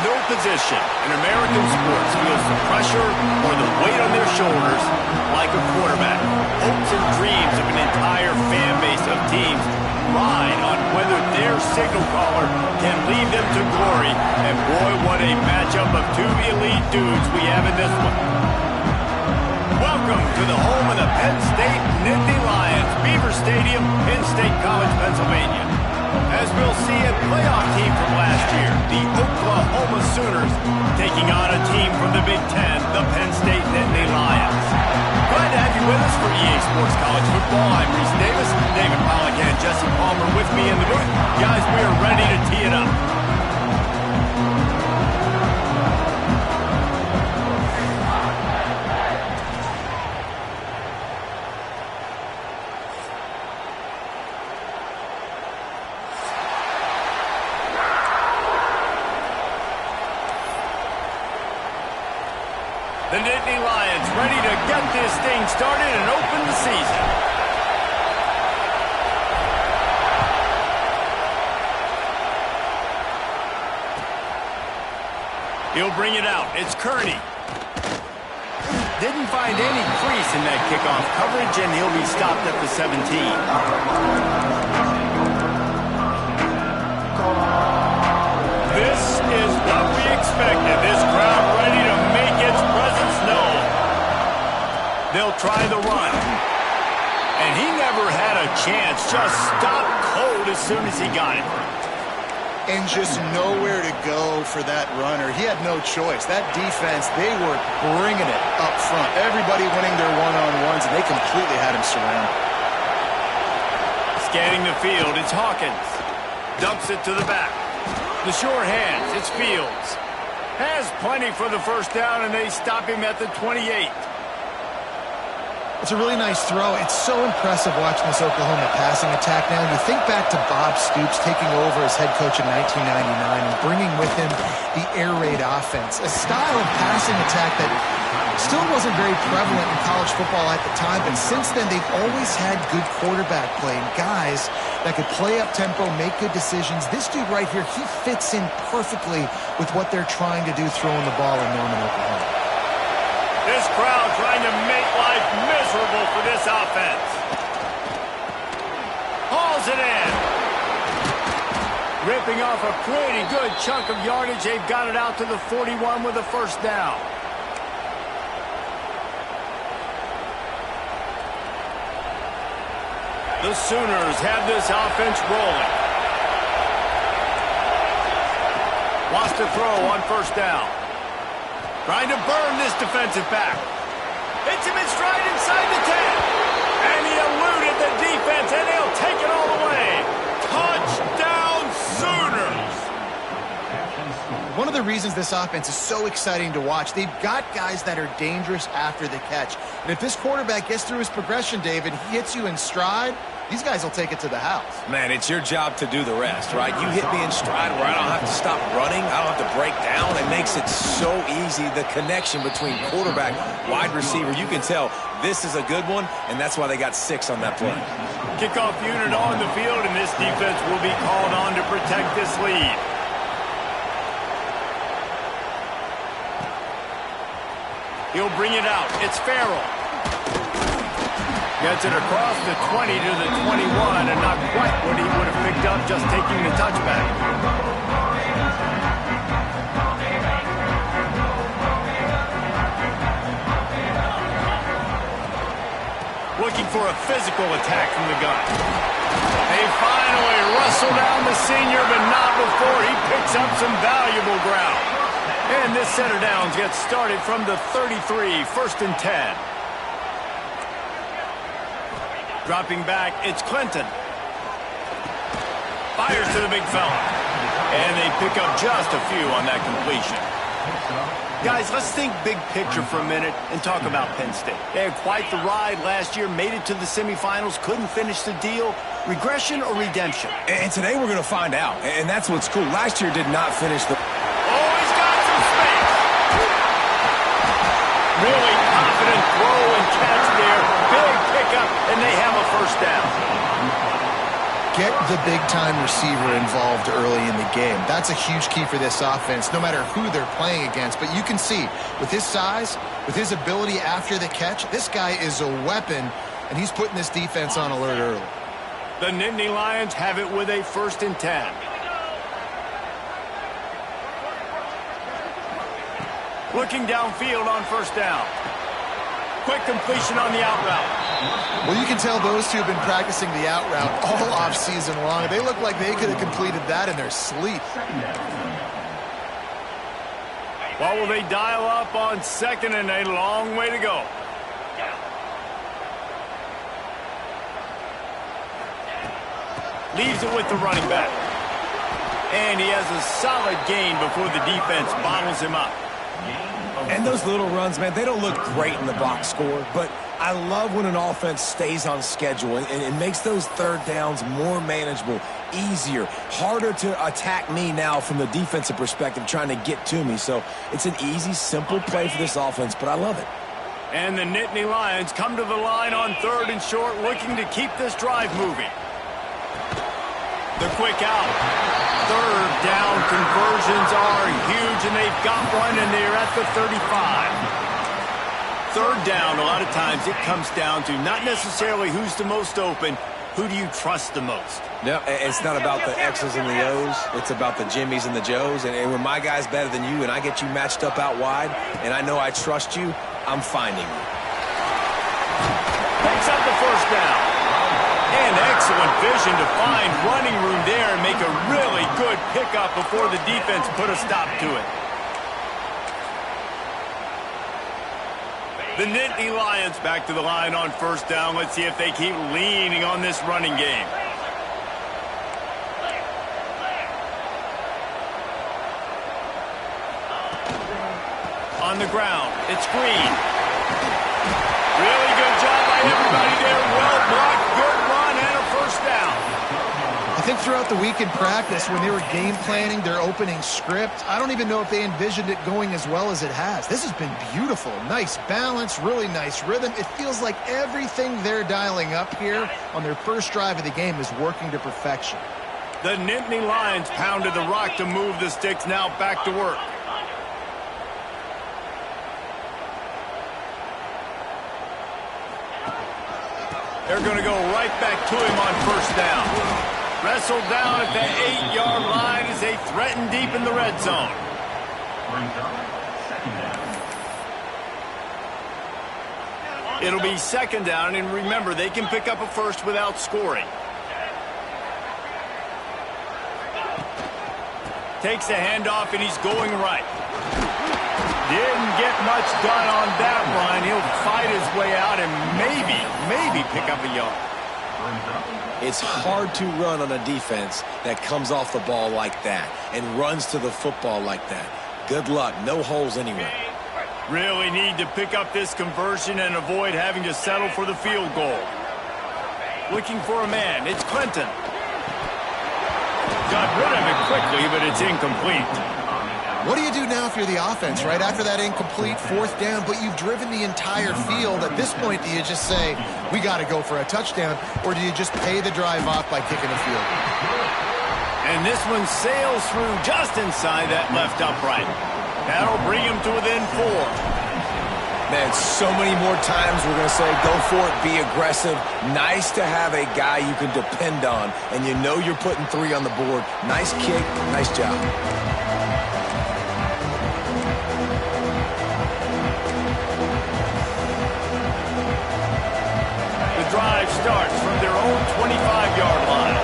No position in American sports feels the pressure or the weight on their shoulders like a quarterback. Hopes and dreams of an entire fan base of teams ride on whether their signal caller can lead them to glory. And boy, what a matchup of two elite dudes we have in this one. Welcome to the home of the Penn State Nittany Lions, Beaver Stadium, Penn State College, Pennsylvania. As we'll see, a playoff team from last year, the Oklahoma Sooners, taking on a team from the Big Ten, the Penn State Nittany Lions. Glad to have you with us for EA Sports College Football. I'm Reese Davis, David Pollack and Jesse Palmer with me in the booth. Guys, we are ready to tee it up. The Nittany Lions ready to get this thing started and open the season. He'll bring it out. It's Kearney. Didn't find any crease in that kickoff coverage, and he'll be stopped at the 17. This is what we expected. This crowd ready to make its presence known. They'll try the run. And he never had a chance. Just stopped cold as soon as he got it. And just nowhere to go for that runner. He had no choice. That defense, they were bringing it up front. Everybody winning their one-on-ones, and they completely had him surrounded. Scanning the field, it's Hawkins. Dumps it to the back. The sure hands, it's Fields. Has plenty for the first down, and they stop him at the 28. It's a really nice throw. It's so impressive watching this Oklahoma passing attack now. You think back to Bob Stoops taking over as head coach in 1999 and bringing with him the air raid offense, a style of passing attack that still wasn't very prevalent in college football at the time, but since then they've always had good quarterback play and guys that could play up tempo, make good decisions. This dude right here, he fits in perfectly with what they're trying to do throwing the ball in Norman, Oklahoma. This crowd trying to make life miserable for this offense. Hauls it in. Ripping off a pretty good chunk of yardage. They've got it out to the 41 with a first down. The Sooners have this offense rolling. Wants to throw on first down. Trying to burn this defensive back. Hits him in stride inside the 10. And he eluded the defense, and he'll take it all the way. Touchdown, Sooners! One of the reasons this offense is so exciting to watch, they've got guys that are dangerous after the catch. And if this quarterback gets through his progression, David, he hits you in stride, these guys will take it to the house. Man, it's your job to do the rest, right? You hit me in stride where I don't have to stop running. I don't have to break down. It makes it so easy, the connection between quarterback, wide receiver. You can tell this is a good one, and that's why they got 6 on that play. Kickoff unit on the field, and this defense will be called on to protect this lead. He'll bring it out. It's Farrell. Gets it across the 20 to the 21, and not quite what he would have picked up just taking the touchback. Looking for a physical attack from the gun. They finally wrestle down the senior, but not before he picks up some valuable ground. And this center downs gets started from the 33, 1st and 10. Dropping back, it's Clinton. Fires to the big fella. And they pick up just a few on that completion. Guys, let's think big picture for a minute and talk about Penn State. They had quite the ride last year, made it to the semifinals, couldn't finish the deal. Regression or redemption? And today we're going to find out. And that's what's cool. Last year did not finish the... Oh, he's got some space. Really confident throw and catch there. Big pickup, and they have a first down. Get the big-time receiver involved early in the game. That's a huge key for this offense, no matter who they're playing against. But you can see, with his size, with his ability after the catch, this guy is a weapon, and he's putting this defense on alert early. The Nittany Lions have it with a 1st and 10. Looking downfield on 1st down. Quick completion on the out route. Well, you can tell those two have been practicing the out route all off-season long. They look like they could have completed that in their sleep. What will they dial up on 2nd and a long way to go? Leaves it with the running back. And he has a solid gain before the defense bottles him up. And those little runs, man, they don't look great in the box score, but I love when an offense stays on schedule and it makes those 3rd downs more manageable, easier, harder to attack me now from the defensive perspective trying to get to me. So it's an easy, simple play for this offense, but I love it. And the Nittany Lions come to the line on 3rd and short, looking to keep this drive moving. The quick out. 3rd down conversions are huge, and they've got one, and they're at the 35. 3rd down, a lot of times it comes down to not necessarily who's the most open, who do you trust the most? No, it's not about the X's and the O's. It's about the Jimmys and the Joes. And when my guy's better than you and I get you matched up out wide, and I know I trust you, I'm finding you. Picks up the 1st down. And excellent vision to find running room there and make a really good pickup before the defense put a stop to it. The Nittany Lions back to the line on 1st down. Let's see if they keep leaning on this running game. On the ground, it's Green. Really good job by everybody there. Well blocked, good run, and a 1st down. I think throughout the week in practice, when they were game planning their opening script, I don't even know if they envisioned it going as well as it has. This has been beautiful. Nice balance, really nice rhythm. It feels like everything they're dialing up here on their 1st drive of the game is working to perfection. The Nittany Lions pounded the rock to move the sticks, now back to work. They're going to go right back to him on 1st down. Wrestled down at the 8-yard line as they threaten deep in the red zone. It'll be 2nd down, and remember, they can pick up a 1st without scoring. Takes the handoff, and he's going right. Didn't get much done on that run. He'll fight his way out and maybe pick up a yard. It's hard to run on a defense that comes off the ball like that and runs to the football like that. Good luck. No holes anywhere. Really need to pick up this conversion and avoid having to settle for the field goal. Looking for a man. It's Clinton. Got rid of it quickly, but it's incomplete. What do you do now if you're the offense, right? After that incomplete 4th down, but you've driven the entire field. At this point, do you just say, we got to go for a touchdown, or do you just pay the drive off by kicking the field? And this one sails through just inside that left upright. That'll bring him to within 4. Man, so many more times we're going to say, go for it, be aggressive. Nice to have a guy you can depend on, and you know you're putting 3 on the board. Nice kick, nice job. Drive starts from their own 25-yard line.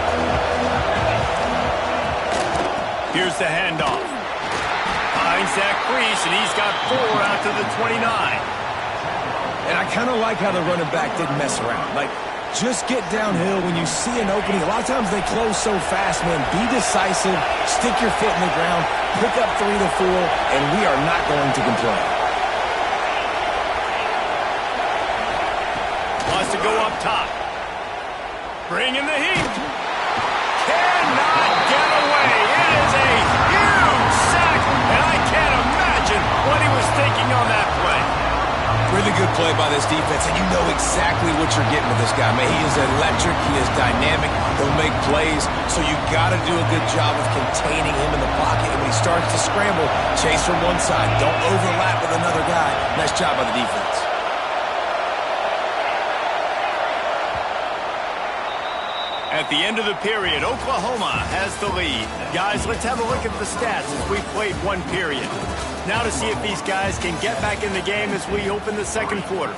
Here's the handoff. Finds that crease, and he's got 4 out to the 29. And I kind of like how the running back didn't mess around. Like, just get downhill when you see an opening. A lot of times they close so fast, man. Be decisive, stick your foot in the ground, pick up 3 to 4, and we are not going to complain. Wants to go up top. Bringing the heat. Cannot get away. It is a huge sack, and I can't imagine what he was thinking on that play. Really good play by this defense, and you know exactly what you're getting with this guy. Man, he is electric. He is dynamic. He'll make plays, so you got to do a good job of containing him in the pocket. And when he starts to scramble, chase from one side. Don't overlap with another guy. Nice job by the defense. At the end of the period, Oklahoma has the lead. Guys, let's have a look at the stats as we played one period. Now to see if these guys can get back in the game as we open the second quarter.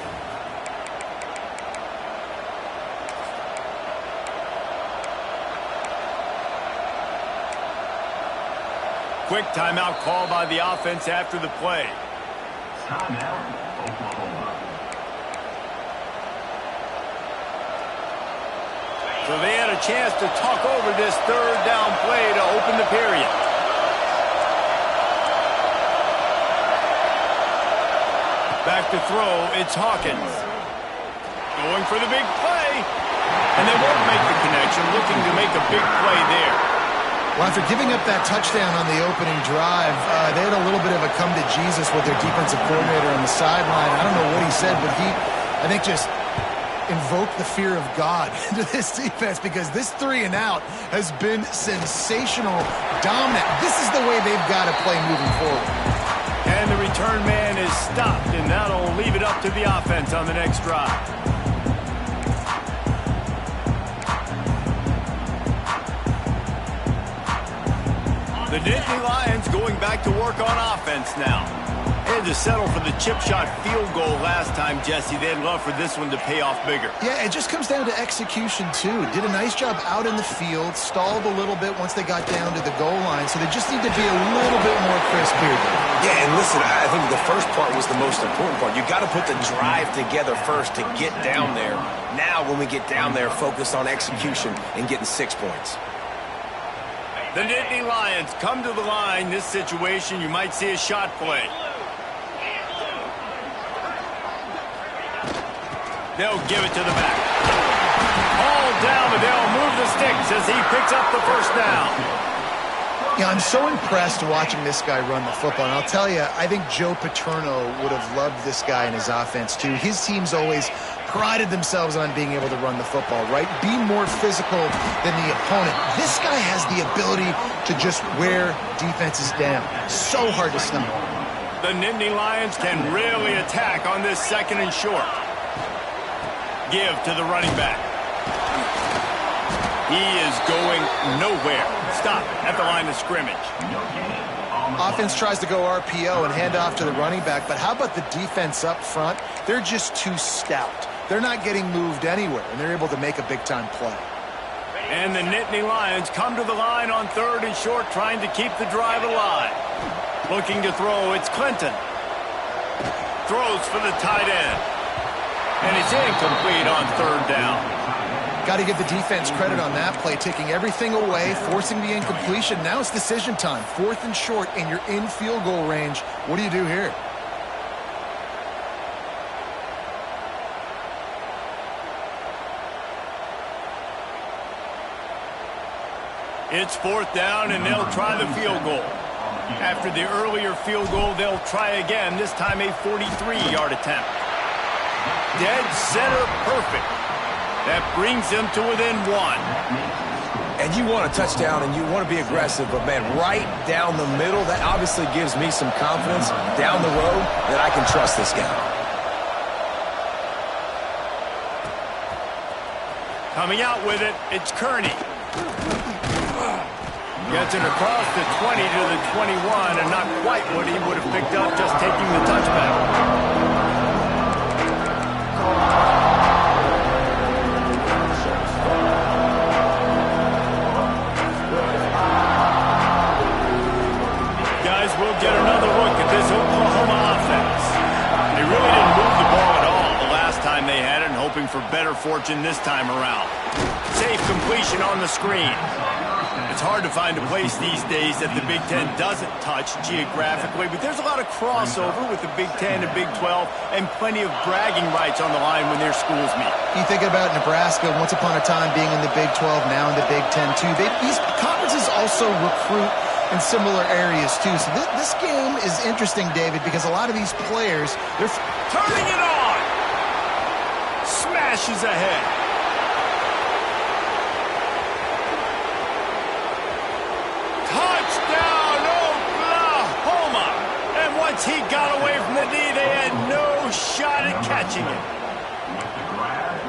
Quick timeout call by the offense after the play. Timeout, Oklahoma. So they had a chance to talk over this third down play to open the period. Back to throw, it's Hawkins. Going for the big play. And they won't make the connection, looking to make a big play there. Well, after giving up that touchdown on the opening drive, they had a little bit of a come to Jesus with their defensive coordinator on the sideline. I don't know what he said, but he, I think, just invoked the fear of God into this defense, because this 3-and-out has been sensational, dominant. This is the way they've got to play moving forward. And the return man is stopped, and that'll leave it up to the offense on the next drive. The Nittany Lions going back to work on offense now. They had to settle for the chip shot field goal last time, Jesse. They'd love for this one to pay off bigger. Yeah, it just comes down to execution, too. Did a nice job out in the field, stalled a little bit once they got down to the goal line, so they just need to be a little bit more crisp here. Yeah, and listen, I think the first part was the most important part. You got to put the drive together first to get down there. Now, when we get down there, focus on execution and getting 6 points. The Nittany Lions come to the line. This situation, you might see a shot play. They'll give it to the back. All down, but they'll move the sticks as he picks up the first down. Yeah, I'm so impressed watching this guy run the football. And I'll tell you, I think Joe Paterno would have loved this guy in his offense, too. His teams always prided themselves on being able to run the football, right? Be more physical than the opponent. This guy has the ability to just wear defenses down. So hard to stop. The Nittany Lions can really attack on this second and short. Give to the running back. He is going nowhere. Stop at the line of scrimmage. Offense tries to go RPO and hand off to the running back, but how about the defense up front? They're just too stout. They're not getting moved anywhere, and they're able to make a big-time play. And the Nittany Lions come to the line on third and short, trying to keep the drive alive. Looking to throw, it's Clinton. Throws for the tight end. And it's incomplete on third down. Got to give the defense credit on that play, taking everything away, forcing the incompletion. Now it's decision time. Fourth and short, and you're in field goal range. What do you do here? It's fourth down, and they'll try the field goal. After the earlier field goal, they'll try again, this time a 43-yard attempt. Dead center perfect. That brings them to within one. And you want a touchdown and you want to be aggressive, but, man, right down the middle, that obviously gives me some confidence down the road that I can trust this guy. Coming out with it, it's Kearney. Gets it across the 20 to the 21, and not quite what he would have picked up just taking the touchback. Guys, we'll get another look at this Oklahoma offense. They really didn't move the ball at all the last time they had it, and hoping for better fortune this time around. Safe completion on the screen. It's hard to find a place these days that the Big Ten doesn't touch geographically, but there's a lot of crossover with the Big Ten and Big 12 and plenty of bragging rights on the line when their schools meet. You think about Nebraska, once upon a time being in the Big 12, now in the Big 10 too. These conferences also recruit in similar areas too. So this game is interesting, David, because a lot of these players, they're turning it on. flashes ahead. Touchdown, Oklahoma! And once he got away from the knee, they had no shot at catching it.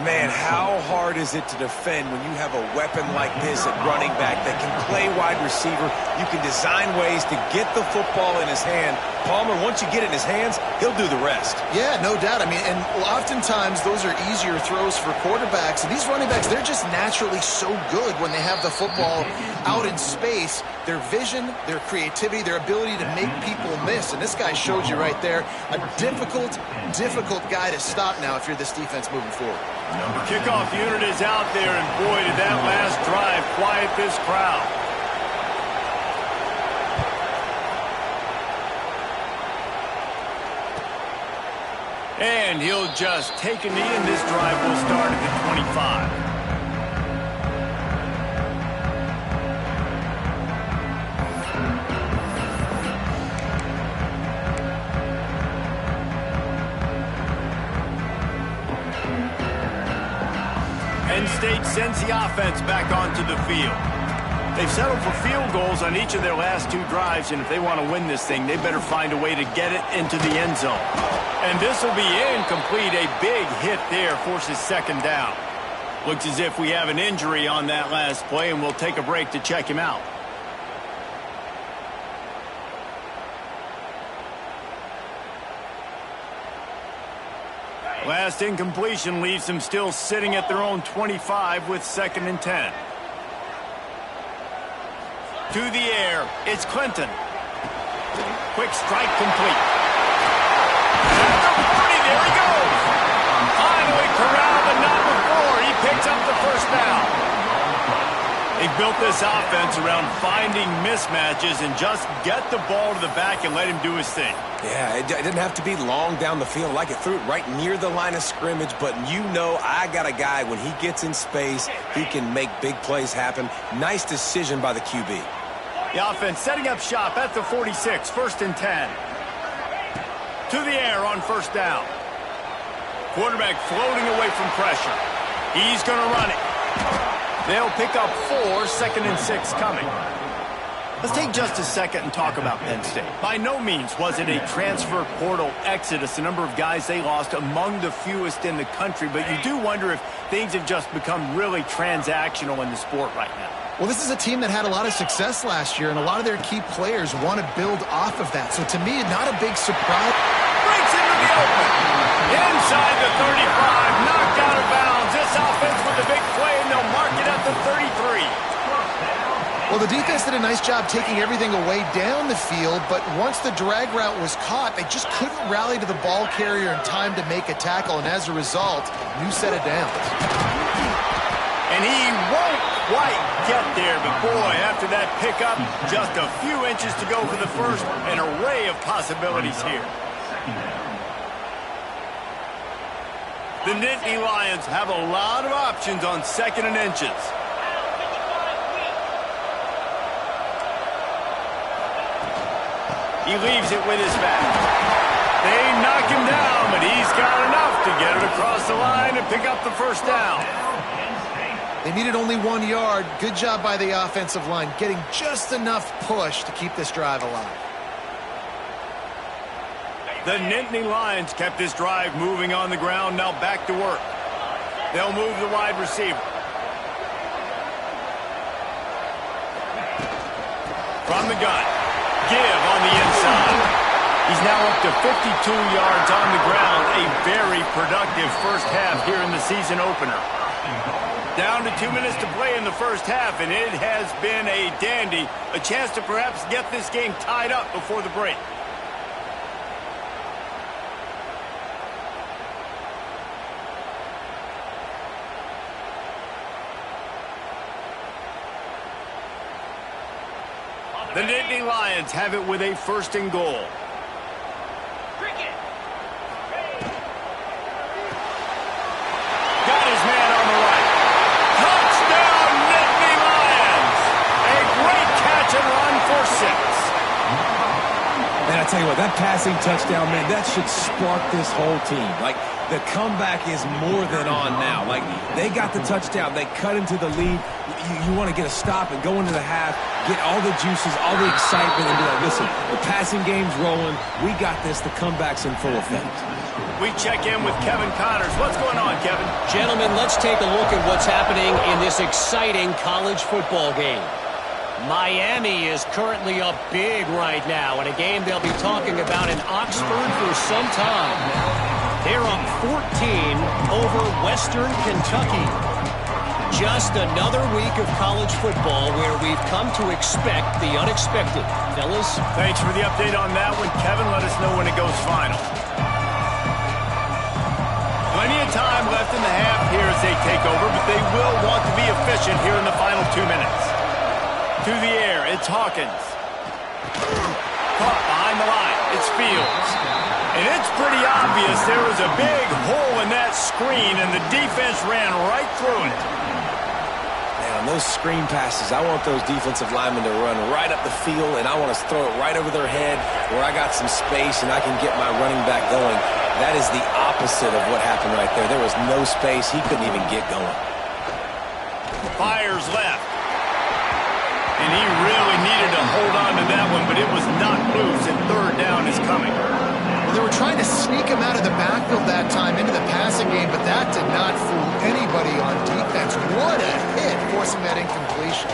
Man, how hard is it to defend when you have a weapon like this at running back that can play wide receiver? You can design ways to get the football in his hand. Palmer, once you get it in his hands, he'll do the rest. Yeah, no doubt. I mean, and oftentimes those are easier throws for quarterbacks. And these running backs, they're just naturally so good when they have the football out in space. Their vision, their creativity, their ability to make people miss. And this guy showed you right there, a difficult guy to stop now if you're this defense moving forward. Kickoff unit is out there, and boy, did that last drive quiet this crowd. And he'll just take a knee, and this drive will start at the 25. Penn State sends the offense back onto the field. They've settled for field goals on each of their last two drives, and if they want to win this thing, they better find a way to get it into the end zone. And this will be incomplete. A big hit there forces second down. Looks as if we have an injury on that last play, and we'll take a break to check him out. Last incompletion leaves them still sitting at their own 25 with 2nd and 10. To the air, it's Clinton. Quick strike complete. At the 40, there he goes. Finally corralled, but not before. He picks up the first down. They built this offense around finding mismatches and just get the ball to the back and let him do his thing. Yeah, it didn't have to be long down the field. Like it threw it right near the line of scrimmage, but you know I got a guy, when he gets in space, he can make big plays happen. Nice decision by the QB. The offense setting up shop at the 46, 1st and 10. To the air on 1st down. Quarterback floating away from pressure. He's going to run it. They'll pick up 4, 2nd and 6 coming. Let's take just a second and talk about Penn State. By no means was it a transfer portal exodus, the number of guys they lost among the fewest in the country, but you do wonder if things have just become really transactional in the sport right now. Well, this is a team that had a lot of success last year, and a lot of their key players want to build off of that. So to me, not a big surprise. Breaks into the open. Inside the 35, knocked out of bounds. This offense with a big play, and they'll mark it at the 33. Well, the defense did a nice job taking everything away down the field, but once the drag route was caught, they just couldn't rally to the ball carrier in time to make a tackle, and as a result, new set of downs. And he won't quite get there, but boy, after that pickup, just a few inches to go for the first, an array of possibilities here. The Nittany Lions have a lot of options on 2nd and inches. He leaves it with his back. They knock him down, but he's got enough to get it across the line and pick up the first down. They needed only 1 yard. Good job by the offensive line, getting just enough push to keep this drive alive. The Nittany Lions kept this drive moving on the ground, now back to work. They'll move the wide receiver. From the gun. Give on the inside. He's now up to 52 yards on the ground. A very productive first half here in the season opener. Down to 2 minutes to play in the first half, and it has been a dandy. A chance to perhaps get this game tied up before the break. The Nittany Lions have it with a 1st and goal. Got his man on the right. Touchdown, Nittany Lions! A great catch and run for 6. And I tell you what, that passing touchdown, man, that should spark this whole team. Like, the comeback is more than on now. Like, they got the touchdown. They cut into the lead. You want to get a stop and go into the half, get all the juices, all the excitement, and be like, listen, the passing game's rolling. We got this. The comeback's in full effect. We check in with Kevin Connors. What's going on, Kevin? Gentlemen, let's take a look at what's happening in this exciting college football game. Miami is currently up big right now in a game they'll be talking about in Oxford for some time. They're up 14 over Western Kentucky. Just another week of college football where we've come to expect the unexpected. Fellas? Thanks for the update on that one, Kevin. Let us know when it goes final. Plenty of time left in the half here as they take over, but they will want to be efficient here in the final 2 minutes. To the air, it's Hawkins. Caught behind the line, it's Fields. And it's pretty obvious there was a big hole in that screen, and the defense ran right through it. Man, those screen passes, I want those defensive linemen to run right up the field, and I want to throw it right over their head where I got some space and I can get my running back going. That is the opposite of what happened right there. There was no space. He couldn't even get going. Fires left. And he really needed to hold on to that one, but it was knocked loose, and third down is coming. Well, they were trying to sneak him out of the backfield that time into the passing game, but that did not fool anybody on defense. What a hit, forcing that incompletion.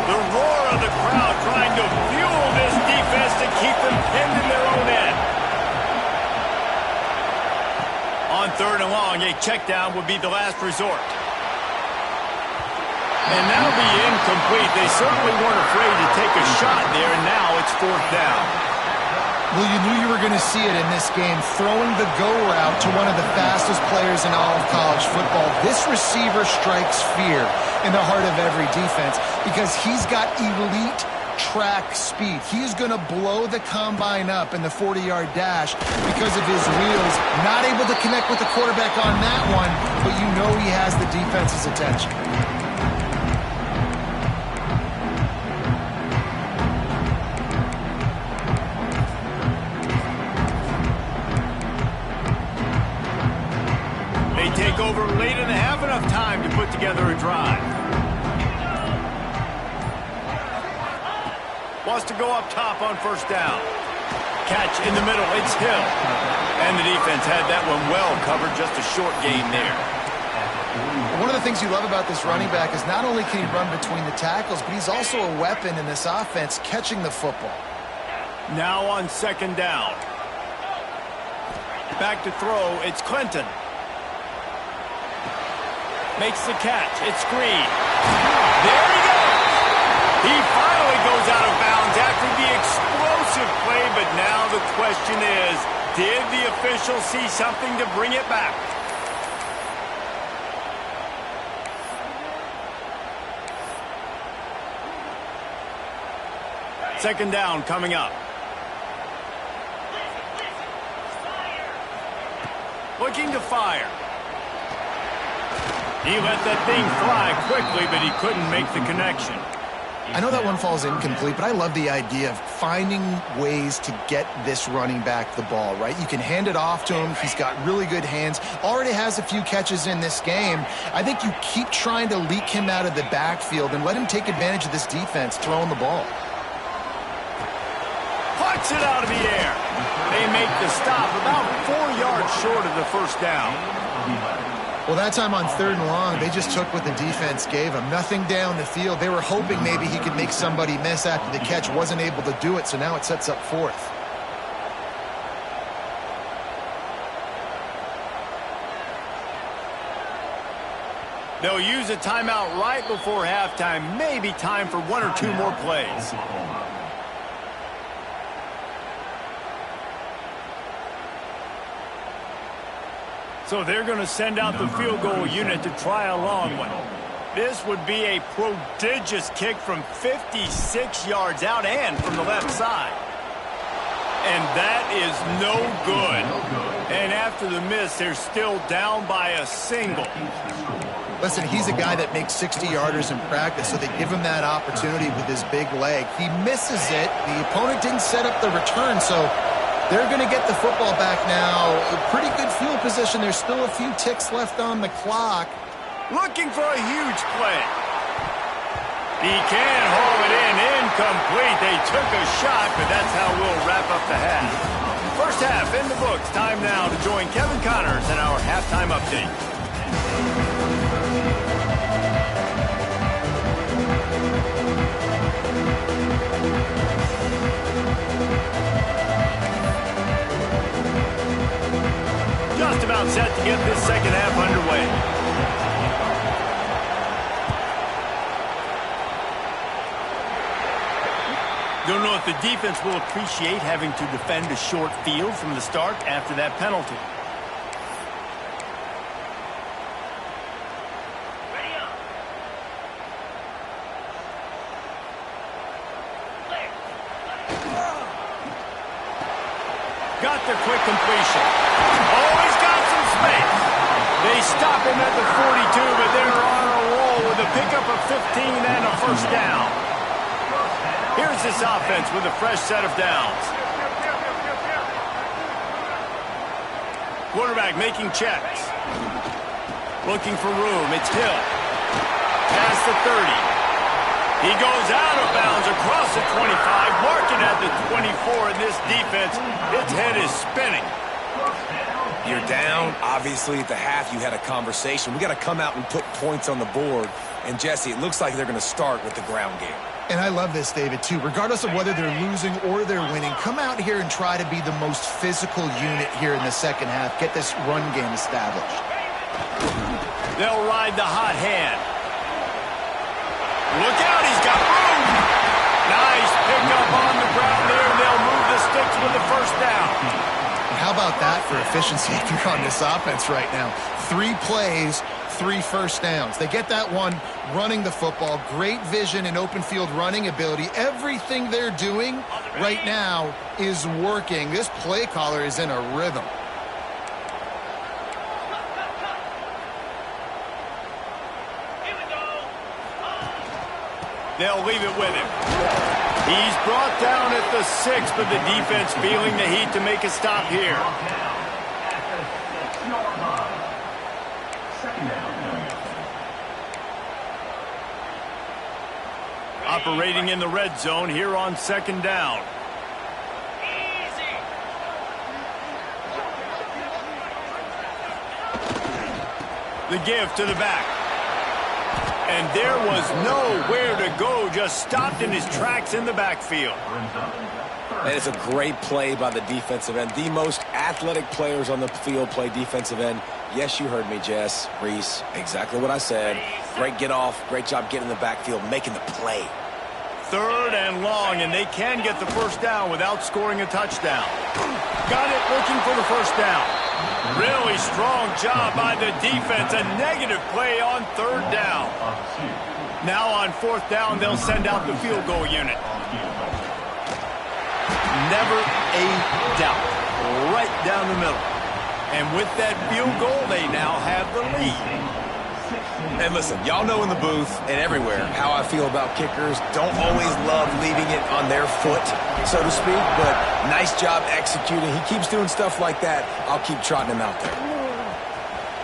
The roar of the crowd trying to fuel this defense to keep them pinned in their own end. On third and long, a check down would be the last resort. And that'll be incomplete. They certainly weren't afraid to take a shot there, and now it's fourth down. Well, you knew you were going to see it in this game, throwing the go route to one of the fastest players in all of college football. This receiver strikes fear in the heart of every defense because he's got elite track speed. He's going to blow the combine up in the 40-yard dash because of his wheels. Not able to connect with the quarterback on that one, but you know he has the defense's attention. They take over late in the half, enough time to put together a drive. Wants to go up top on first down. Catch in the middle, it's Hill. And the defense had that one well covered, just a short gain there. One of the things you love about this running back is not only can he run between the tackles, but he's also a weapon in this offense, catching the football. Now on second down. Back to throw, it's Clinton. Makes the catch, it's Green. There he goes! He finally goes out of bounds after the explosive play, but now the question is, did the official see something to bring it back? Second down coming up. Looking to fire. He let that thing fly quickly, but he couldn't make the connection. I know that one falls incomplete, but I love the idea of finding ways to get this running back the ball, right? You can hand it off to him. He's got really good hands. Already has a few catches in this game. I think you keep trying to leak him out of the backfield and let him take advantage of this defense throwing the ball. Puts it out of the air. They make the stop about 4 yards short of the first down. Well, that time on third and long, they just took what the defense gave him. Nothing down the field. They were hoping maybe he could make somebody miss after the catch. Wasn't able to do it, so now it sets up fourth. They'll use a timeout right before halftime. Maybe time for 1 or 2 more plays. So they're going to send out the field goal unit to try a long one. This would be a prodigious kick from 56 yards out and from the left side. And that is no good. And after the miss, they're still down by a single. Listen, he's a guy that makes 60-yarders in practice, so they give him that opportunity with his big leg. He misses it. The opponent didn't set up the return, so they're going to get the football back now. A pretty good field position. There's still a few ticks left on the clock. Looking for a huge play. He can haul it in. Incomplete. They took a shot, but that's how we'll wrap up the half. First half in the books. Time now to join Kevin Connors in our halftime update. Just about set to get this second half underway. Don't know if the defense will appreciate having to defend a short field from the start after that penalty. Got the quick completion. Oh, he's got some space. They stop him at the 42, but they're on a roll with a pickup of 15 and a first down. Here's this offense with a fresh set of downs. Quarterback making checks. Looking for room. It's Hill. Past the 30. He goes out of bounds across the 25, marking at the 24, and this defense, its head is spinning. You're down. Obviously, at the half, you had a conversation. We got to come out and put points on the board. And, Jesse, it looks like they're going to start with the ground game. And I love this, David, too. Regardless of whether they're losing or they're winning, come out here and try to be the most physical unit here in the second half. Get this run game established. They'll ride the hot hand. Look out, he's got room. Nice pickup on the ground there, and they'll move the sticks with the first down. And how about that for efficiency if you're on this offense right now? 3 plays, 3 first downs. They get that one running the football. Great vision and open field running ability. Everything they're doing right now is working. This play caller is in a rhythm. They'll leave it with him. He's brought down at the 6, but the defense feeling the heat to make a stop here. Operating in the red zone here on second down. The give to the back. And there was nowhere to go, just stopped in his tracks in the backfield. That is a great play by the defensive end. The most athletic players on the field play defensive end. Yes, you heard me, Jess, Reese. Exactly what I said. Great get off. Great job getting in the backfield, making the play. 3rd and long, and they can get the first down without scoring a touchdown. Got it, looking for the first down. Really strong job by the defense. A negative play on 3rd down. Now on 4th down, they'll send out the field goal unit. Never a doubt. Right down the middle. And with that field goal, they now have the lead. And listen, y'all know in the booth and everywhere how I feel about kickers. Don't always love leaving it on their foot, so to speak, but nice job executing. He keeps doing stuff like that. I'll keep trotting him out there.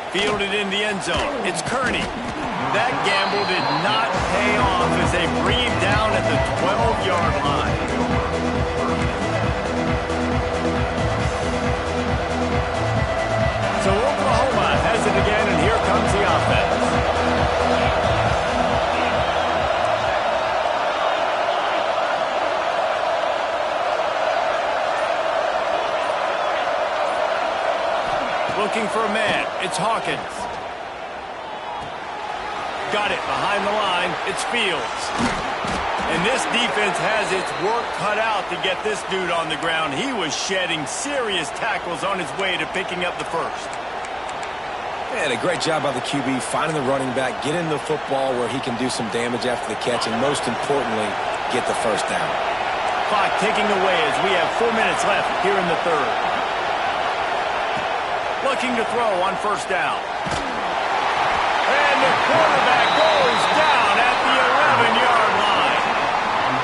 Fielded in the end zone. It's Kearney. That gamble did not pay off as they bring him down at the 12-yard line. So Oklahoma has it again, and here comes the offense. Looking for a man. It's Hawkins. Got it behind the line. It's Fields. And this defense has its work cut out to get this dude on the ground. He was shedding serious tackles on his way to picking up the first. And a great job by the QB finding the running back, getting the football where he can do some damage after the catch, and most importantly, get the first down. clock ticking away as we have 4 minutes left here in the third. Looking to throw on first down. And the quarterback goes down at the 11-yard line.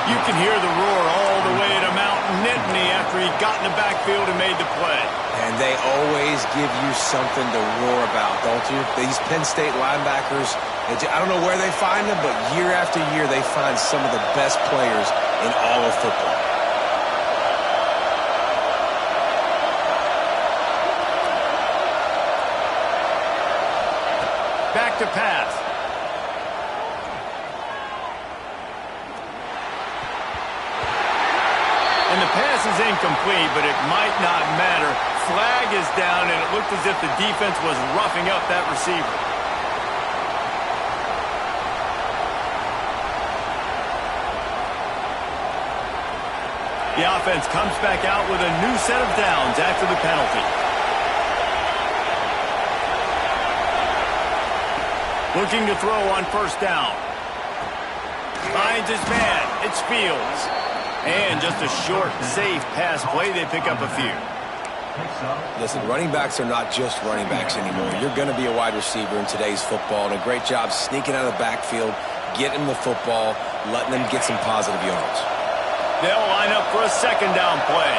You can hear the roar all the way to Mount Nittany after he got in the backfield and made the play. And they always give you something to roar about, don't you? These Penn State linebackers, I don't know where they find them, but year after year they find some of the best players in all of football. Back to pass. And the pass is incomplete, but it might not matter. Flag is down, and it looked as if the defense was roughing up that receiver. The offense comes back out with a new set of downs after the penalty. Looking to throw on first down. Finds his man. It's Fields. And just a short, safe pass play. They pick up a few. Listen, running backs are not just running backs anymore. You're going to be a wide receiver in today's football. And a great job sneaking out of the backfield, getting the football, letting them get some positive yards. They'll line up for a second down play.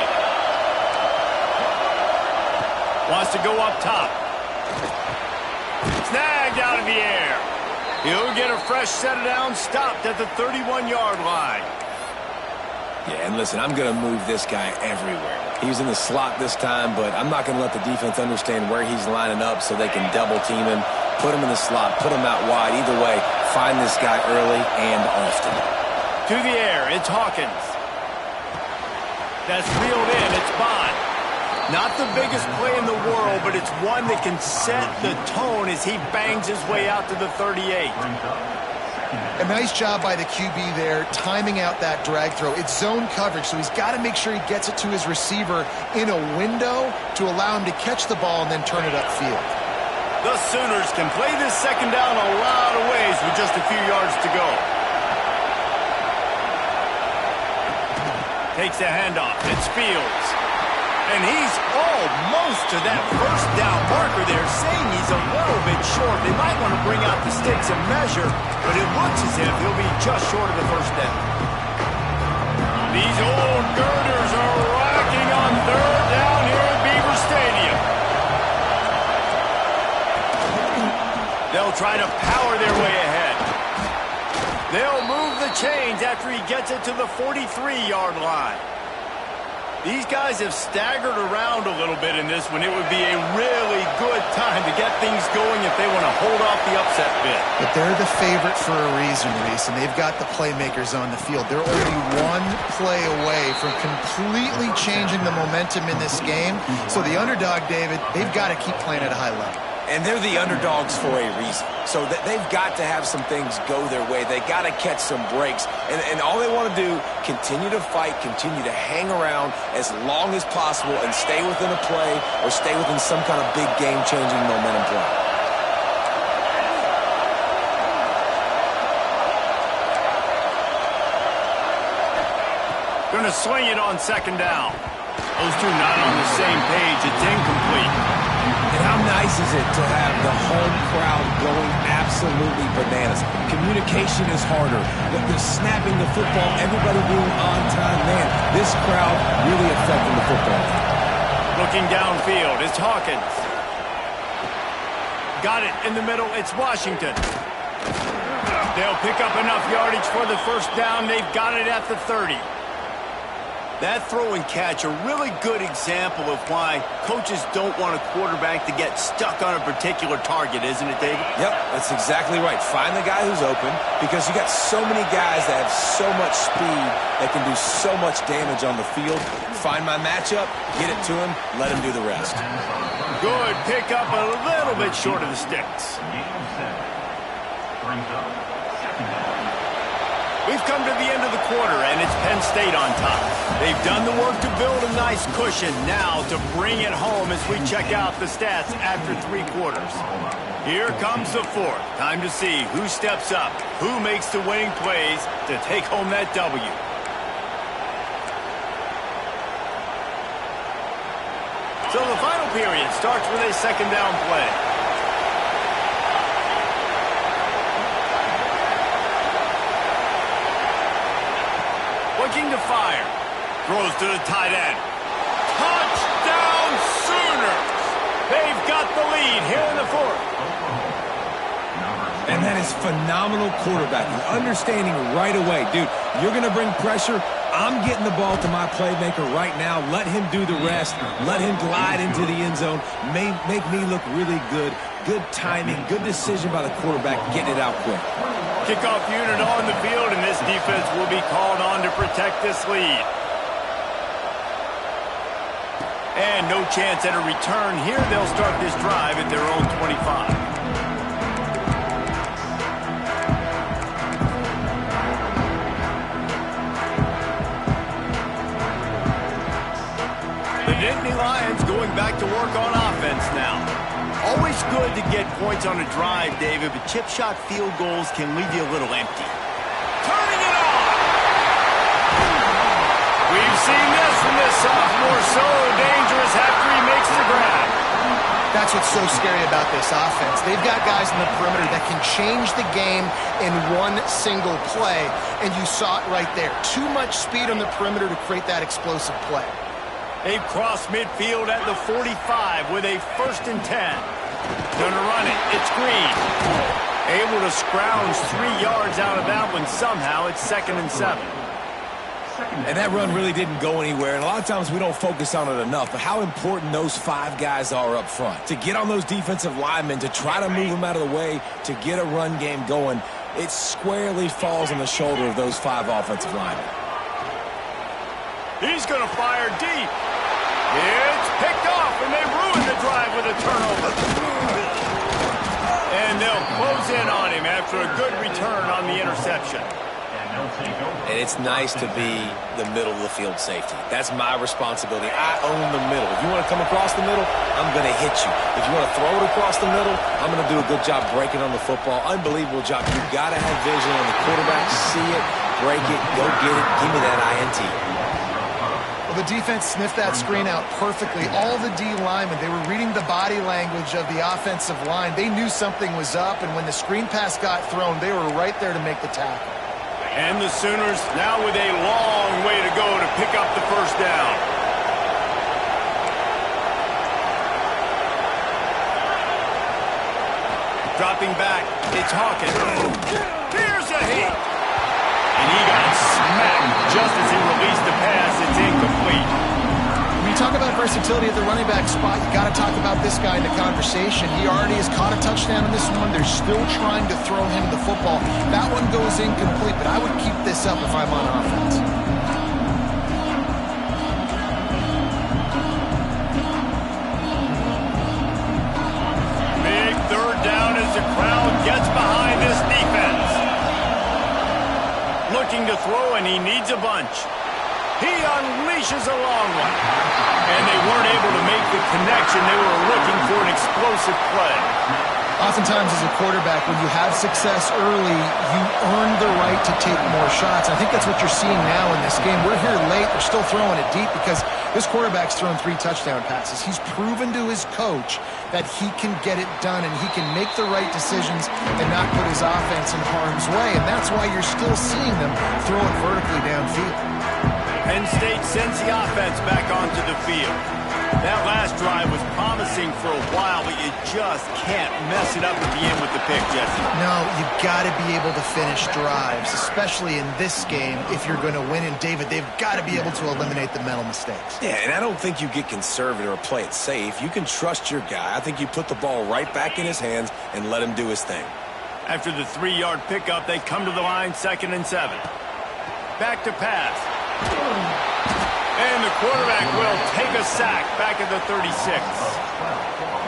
Wants to go up top. Snagged out of the air. He'll get a fresh set of downs, stopped at the 31-yard line. Yeah, and listen, I'm going to move this guy everywhere. He's in the slot this time, but I'm not going to let the defense understand where he's lining up so they can double team him, put him in the slot, put him out wide. Either way, find this guy early and often. To the air, it's Hawkins. That's reeled in, it's Bond. Not the biggest play in the world, but it's one that can set the tone as he bangs his way out to the 38. A nice job by the QB there, timing out that drag throw. It's zone coverage, so he's got to make sure he gets it to his receiver in a window to allow him to catch the ball and then turn it upfield. The Sooners can play this second down a lot of ways with just a few yards to go. Takes the handoff. It's Fields. And he's almost to that first down marker there, saying he's a little bit short. They might want to bring out the sticks and measure, but it looks as if he'll be just short of the first down. These old girders are rocking on third down here at Beaver Stadium. They'll try to power their way ahead. They'll move the chains after he gets it to the 43-yard line. These guys have staggered around a little bit in this one. It would be a really good time to get things going if they want to hold off the upset bid. But they're the favorite for a reason, Reese, and they've got the playmakers on the field. They're only one play away from completely changing the momentum in this game. So the underdog, David, they've got to keep playing at a high level. And they're the underdogs for a reason. So they've got to have some things go their way. They got to catch some breaks. And all they want to do, continue to fight, continue to hang around as long as possible and stay within a play or stay within some kind of big game-changing momentum play. Going to swing it on second down. Those two not on the same page. It's incomplete. And how nice is it to have the home crowd going absolutely bananas? Communication is harder. They're snapping the football, everybody being on time. Man, this crowd really affecting the football. Looking downfield, it's Hawkins. Got it in the middle, it's Washington. They'll pick up enough yardage for the first down. They've got it at the 30. That throw and catch, a really good example of why coaches don't want a quarterback to get stuck on a particular target, isn't it, David? Yep, that's exactly right. Find the guy who's open because you got so many guys that have so much speed that can do so much damage on the field. Find my matchup, get it to him, let him do the rest. Good pick up, a little bit short of the sticks. We've come to the end of the quarter, and it's Penn State on top. They've done the work to build a nice cushion. Now to bring it home as we check out the stats after 3 quarters. Here comes the fourth. Time to see who steps up, who makes the winning plays to take home that W. So the final period starts with a second down play. Looking to fire. Throws to the tight end. Touchdown Sooners! They've got the lead here in the fourth. And that is phenomenal quarterbacking. Understanding right away, dude, you're going to bring pressure. I'm getting the ball to my playmaker right now. Let him do the rest. Let him glide into the end zone. Make me look really good. Good timing, good decision by the quarterback, getting it out quick. Kickoff unit on the field, and this defense will be called on to protect this lead. And no chance at a return here. They'll start this drive at their own 25. The Nittany Lions going back to work on offense now. Always good to get points on a drive, David, but chip shot field goals can leave you a little empty. Turning it on! We've seen this from this sophomore, so dangerous after he makes the grab. That's what's so scary about this offense. They've got guys in the perimeter that can change the game in one single play, and you saw it right there. Too much speed on the perimeter to create that explosive play. They've crossed midfield at the 45 with a 1st and 10. Gonna run it. It's Green. Able to scrounge 3 yards out of that one somehow. It's 2nd and 7. And that run really didn't go anywhere. And a lot of times we don't focus on it enough. But how important those 5 guys are up front. To get on those defensive linemen, to try to move them out of the way, to get a run game going, it squarely falls on the shoulder of those 5 offensive linemen. He's going to fire deep. It's picked off, and they ruin the drive with a turnover. And they'll close in on him after a good return on the interception. And it's nice to be the middle of the field safety. That's my responsibility. I own the middle. If you want to come across the middle, I'm going to hit you. If you want to throw it across the middle, I'm going to do a good job breaking on the football. Unbelievable job. You've got to have vision on the quarterback. See it, break it, go get it. Give me that INT. The defense sniffed that screen out perfectly. All the D linemen, they were reading the body language of the offensive line. They knew something was up, and when the screen pass got thrown, they were right there to make the tackle. And the Sooners now with a long way to go to pick up the 1st down. Dropping back, it's Hawkins. Here's a hit. And he got smacked just as he released the pass. It's incomplete. When you talk about versatility at the running back spot, you got to talk about this guy in the conversation. He already has caught a touchdown in this one. They're still trying to throw him the football. That one goes incomplete, but I would keep this up if I'm on offense. Big 3rd down as the crowd gets behind this defense. Looking to throw, and he needs a bunch. He unleashes a long one. And they weren't able to make the connection. They were looking for an explosive play. Oftentimes as a quarterback, when you have success early, you earn the right to take more shots. I think that's what you're seeing now in this game. We're here late. They're still throwing it deep because this quarterback's thrown 3 touchdown passes. He's proven to his coach that he can get it done and he can make the right decisions and not put his offense in harm's way. And that's why you're still seeing them throw it vertically downfield. Penn State sends the offense back onto the field. That last drive was promising for a while, but you just can't mess it up at the end with the pick, Jesse. No, you've got to be able to finish drives, especially in this game if you're going to win. And, David, they've got to be able to eliminate the mental mistakes. Yeah, and I don't think you get conservative or play it safe. You can trust your guy. I think you put the ball right back in his hands and let him do his thing. After the 3-yard pickup, they come to the line, 2nd and 7. Back to pass. And the quarterback will take a sack back at the 36.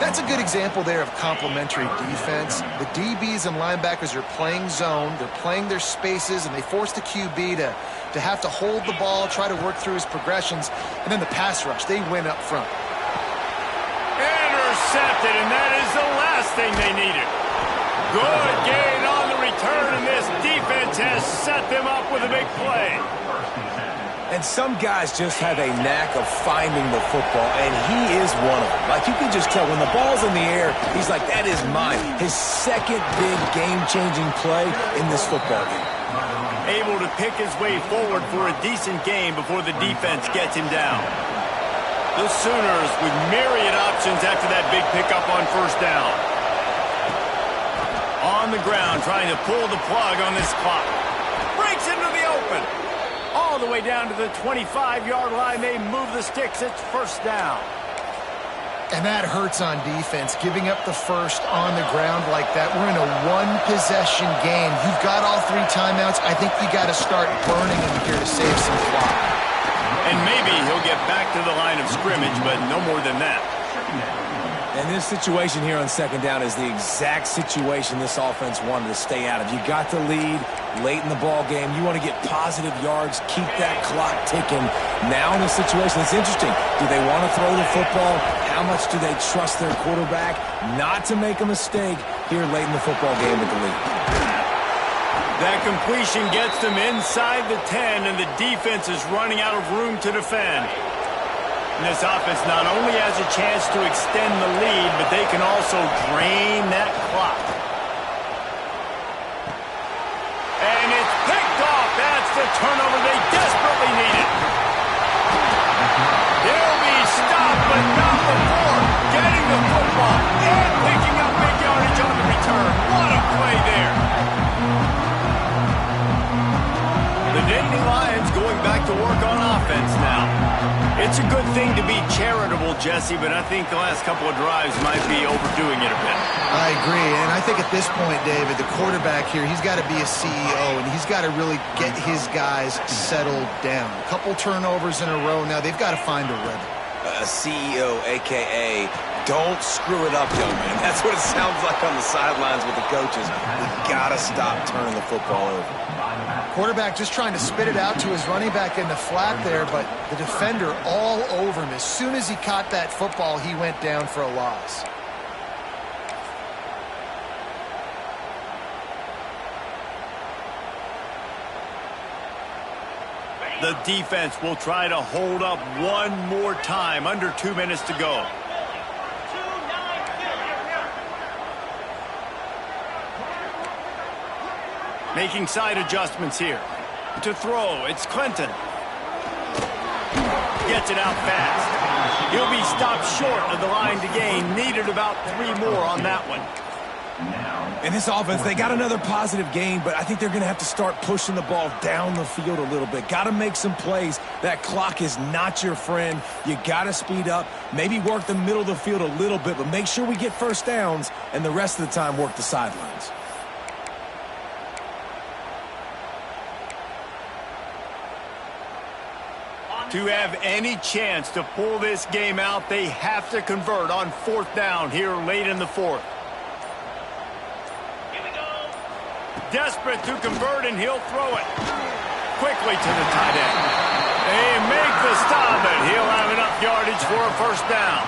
That's a good example there of complementary defense. The DBs and linebackers are playing zone, they're playing their spaces, and they force the QB to have to hold the ball, try to work through his progressions, and then the pass rush, they win up front. Intercepted, and that is the last thing they needed. Good gain on the return, and this defense has set them up with a big play. And some guys just have a knack of finding the football, and he is one of them. Like, you can just tell when the ball's in the air, he's like, that is mine. His second big game-changing play in this football game. Able to pick his way forward for a decent game before the defense gets him down. The Sooners with myriad options after that big pickup on first down. On the ground, trying to pull the plug on this clock. Breaks into the open. All the way down to the 25-yard line. They move the sticks. It's first down. And that hurts on defense, giving up the first on the ground like that. We're in a one-possession game. You've got all 3 timeouts. I think you got to start burning them here to save some clock. And maybe he'll get back to the line of scrimmage, but no more than that. And this situation here on second down is the exact situation this offense wanted to stay out of. You got the lead late in the ball game. You want to get positive yards, keep that clock ticking. Now in this situation, it's interesting. Do they want to throw the football? How much do they trust their quarterback not to make a mistake here late in the football game with the lead? That completion gets them inside the 10, and the defense is running out of room to defend. And this offense not only has a chance to extend the lead, but they can also drain that clock. And it's picked off. That's the turnover they desperately needed. They'll be stopped, but not before getting the football and picking up big yardage on the return. What a play there. The Nittany Lions going back to work on offense now. It's a good thing to be charitable, Jesse, but I think the last couple of drives might be overdoing it a bit. I agree, and I think at this point, David, the quarterback here, he's got to be a CEO, and he's got to really get his guys settled down. A couple turnovers in a row now. They've got to find a rhythm. A CEO, a.k.a. don't screw it up, young man. That's what it sounds like on the sidelines with the coaches. We got to stop turning the football over. Quarterback just trying to spit it out to his running back in the flat there, but the defender all over him. As soon as he caught that football, he went down for a loss. The defense will try to hold up one more time. Under 2 minutes to go. Making side adjustments here. To throw, it's Clinton. Gets it out fast. He'll be stopped short of the line to gain. Needed about 3 more on that one. In this offense, they got another positive gain, but I think they're going to have to start pushing the ball down the field a little bit. Got to make some plays. That clock is not your friend. You got to speed up, maybe work the middle of the field a little bit, but make sure we get first downs, and the rest of the time work the sidelines. To have any chance to pull this game out, they have to convert on 4th down here late in the 4th. Desperate to convert, and he'll throw it quickly to the tight end. They make the stop, but he'll have enough yardage for a first down.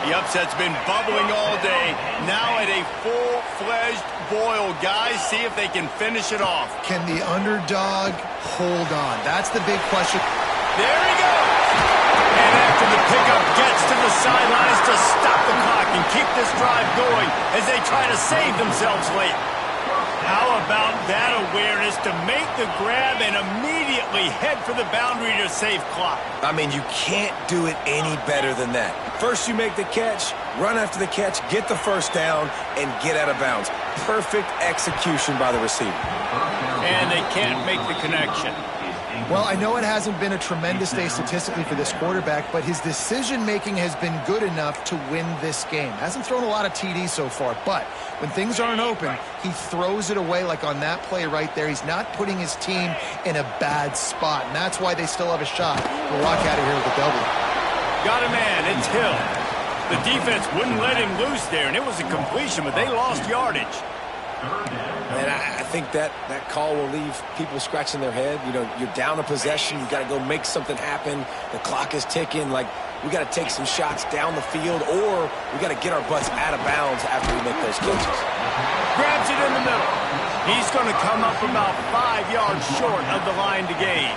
The upset's been bubbling all day. Now at a full-fledged boil. Guys, see if they can finish it off. Can the underdog hold on? That's the big question. There he goes. And after the pickup gets to the sidelines to stop the clock and keep this drive going as they try to save themselves late. How about that awareness to make the grab and immediately head for the boundary to save clock? I mean, you can't do it any better than that. First you make the catch, run after the catch, get the first down, and get out of bounds. Perfect execution by the receiver. And they can't make the connection. Well, I know it hasn't been a tremendous day statistically for this quarterback, but his decision-making has been good enough to win this game. Hasn't thrown a lot of TDs so far, but when things aren't open, he throws it away like on that play right there. He's not putting his team in a bad spot, and that's why they still have a shot to walk out of here with a W. Got a man, it's Hill. The defense wouldn't let him loose there, and it was a completion, but they lost yardage. And I think that call will leave people scratching their head. You know, you're down a possession. You got to go make something happen. The clock is ticking. Like, we got to take some shots down the field, or we got to get our butts out of bounds after we make those catches. Grabs it in the middle. He's going to come up about 5 yards short of the line to gain.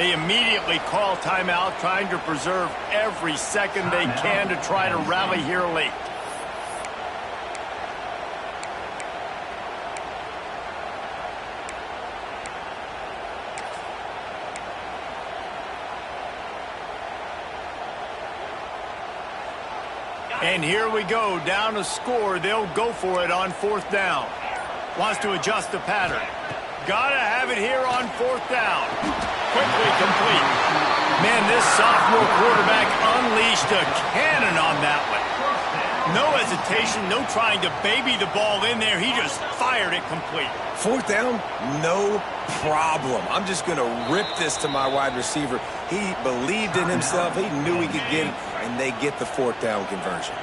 They immediately call timeout, trying to preserve every second they can to try to rally here late. And here we go, down a score. They'll go for it on 4th down. Wants to adjust the pattern. Gotta have it here on 4th down. Quickly complete. Man, this sophomore quarterback unleashed a cannon on that one. No hesitation, no trying to baby the ball in there. He just fired it complete. 4th down, no problem. I'm just going to rip this to my wide receiver. He believed in himself. He knew he could get it, and they get the 4th down conversion.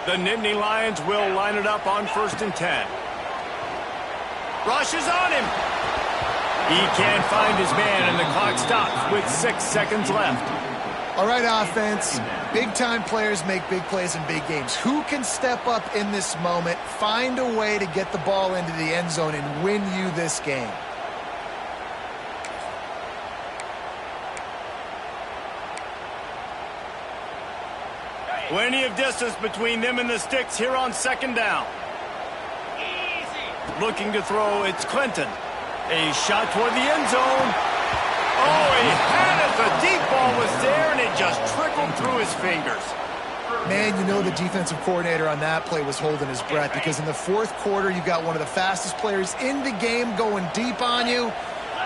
The Nittany Lions will line it up on 1st and 10. Rushes on him. He can't find his man, and the clock stops with 6 seconds left. All right, offense. Big-time players make big plays in big games. Who can step up in this moment, find a way to get the ball into the end zone and win you this game? Plenty of distance between them and the sticks here on 2nd down. Looking to throw, it's Clinton. A shot toward the end zone. Oh, he had it. The deep ball was there, and it just trickled through his fingers. Man, you know the defensive coordinator on that play was holding his breath, because in the 4th quarter, you've got one of the fastest players in the game going deep on you,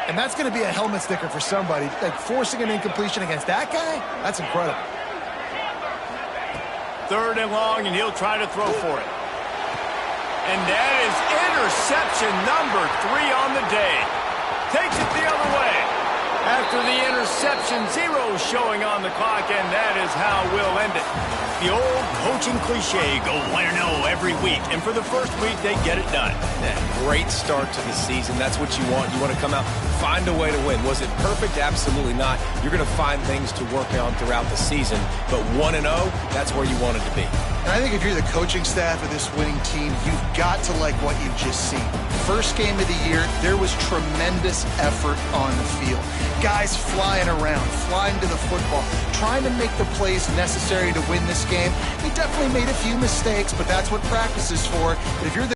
and that's going to be a helmet sticker for somebody. Like, forcing an incompletion against that guy, that's incredible. 3rd and long, and he'll try to throw for it. And that is interception number 3 on the day. Takes it the other way. After the interception, 0 showing on the clock, and that is how we'll end it. The old coaching cliche, go 1-0 every week, and for the first week, they get it done. Yeah, great start to the season. That's what you want. You want to come out, find a way to win. Was it perfect? Absolutely not. You're going to find things to work on throughout the season, but 1-0, that's where you want it to be. And I think if you're the coaching staff of this winning team, you've got to like what you've just seen. First game of the year, there was tremendous effort on the field. Guys flying around, flying to the football, trying to make the plays necessary to win this game. He definitely made a few mistakes, but that's what practice is for. But if you're the